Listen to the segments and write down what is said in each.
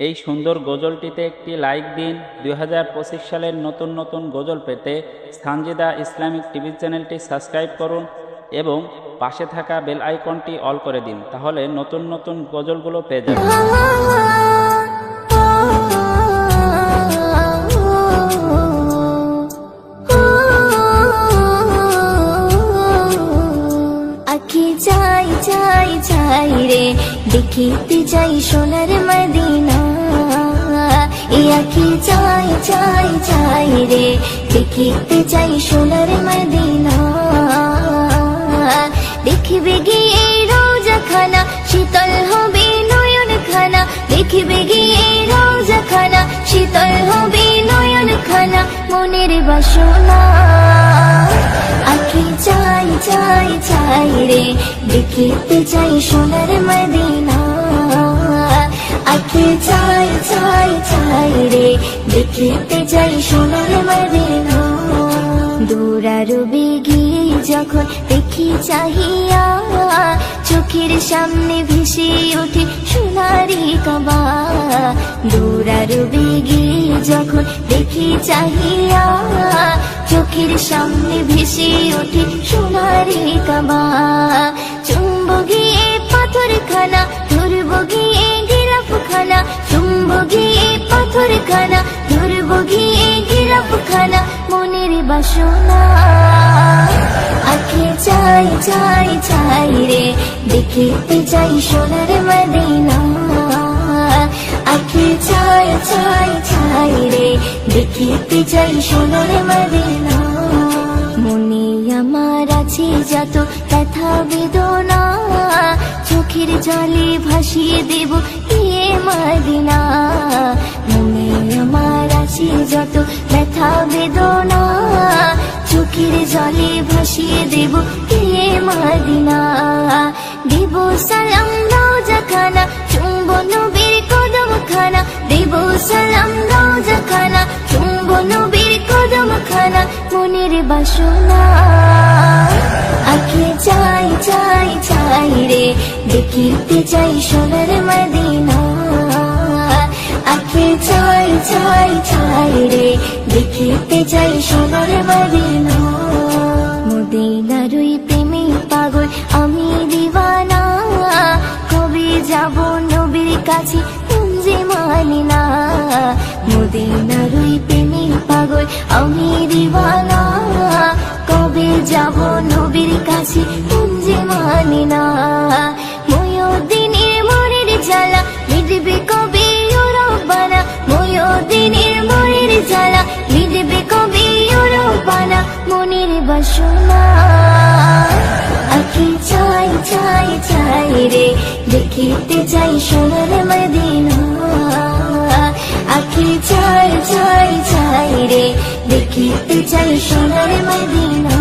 এই সুন্দর গজলটিতে একটি লাইক দিন। 2025 সালের নতুন নতুন গজল পেতে সানজিদা ইসলামিক টিভি চ্যানেলটি সাবস্ক্রাইব করুন এবং পাশে থাকা বেল আইকনটি অল করে দিন, তাহলে নতুন নতুন গজলগুলো পেয়ে যাবেন। চাই চাই চাই রে দেখিতে চাই সোনার মদিনা, আখি চাই চাই চাই রে দেখিতে চাই সোনার মদিনা। দেখিবে গিয়ে রোজা খানা শীতল হবে নয়ন খানা, দেখিবে গিয়ে রোজা খানা শীতল হবে নয়ন খানা। মনের বাসনা আখি চাই চাই চাই রে দেখিতে চাই সোনার মদিনা, আখি চাই চাই চাই রে দেখিতে চাই সোনার মদিনা। দৌড়ারবে গিয়ে যখন দেখি চাহিয়া, চোখের সামনে ভেসে ওঠে সোনারি কাবা। দৌড়ারবে গিয়ে যখন দেখি চাহিয়া, চোখের সামনে ভেসে ওঠে সোনারি কাবা। চুম্ব গিয়ে পাথর খানা, ধরব গিয়ে গিরাফ খানা, চুম্ব গিয়ে পাথর খানা, ধরব গিয়ে গিরাফ খানা। মনের বাসনা আখি চাই চাই চাই রে দেখিতে চাই সোনার মদিনা, আখি চাই চাই চাই রে দেখিতে চাই সোনার মদিনা। মনে আমার আছে যত ব্যথা বেদনা, চোখের জলে ভাসিয়ে দেব এ মদিনা। মনে আমার আছে যত ব্যথা বেদনা, চোখের জলে ভাসিয়ে দেব এ মদিনা। দেব সালাম রোজা খানা, চুম্ব নবীর কদম খানা, দেব সালাম রোজা খানা, চুম্ব নবীর কদম খানা। মনের বাসনা আখি চাই চাই চাই রে দেখিতে চাই সোনার মদিনা, আখি চাই চাই চাই রে দেখিতে চাই সোনার মদিনা। মদিনার ওই প্রেমে পাগল আমি দিওয়ানা, কবে যাব নবীর কাছে যে মানি না। মদিনার ওই প্রেমে পাগল আমি দিওয়ানা, কবে যাব নবীর কাছে যে মানি না। ময়ূরদিনের মনের জ্বালা মিটবে কবে ও রব্বানা, ময়ূরদিনের মনের জ্বালা মিটবে কবে ও রব্বানা। মনের বাসনা আখি চাই চাই চাই রে দেখিতে চাই সোনার মদিনা, আখি চাই চাই চাই রে দেখিতে চাই সোনার মদিনা।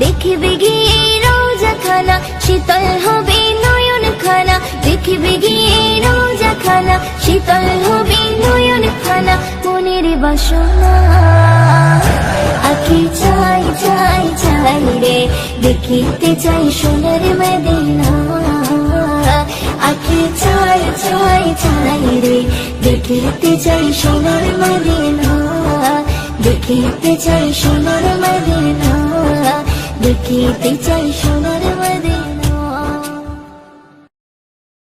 দেখিবে গিয়ে রোজা খানা শীতল হবে নয়ন খানা, দেখিবে গিয়ে রোজা খানা শীতল হবে নয়ন খানা। মনের বাসনা আখি চাই চাই চাই রে দেখিতে চাই সোনার মদিনা, আখি চাই চাই চাই রে দেখিতে চাই সোনার মদিনা, দেখিতে চাই সোনার মদিনা, দেখিতে চাই সোনার মদিনা।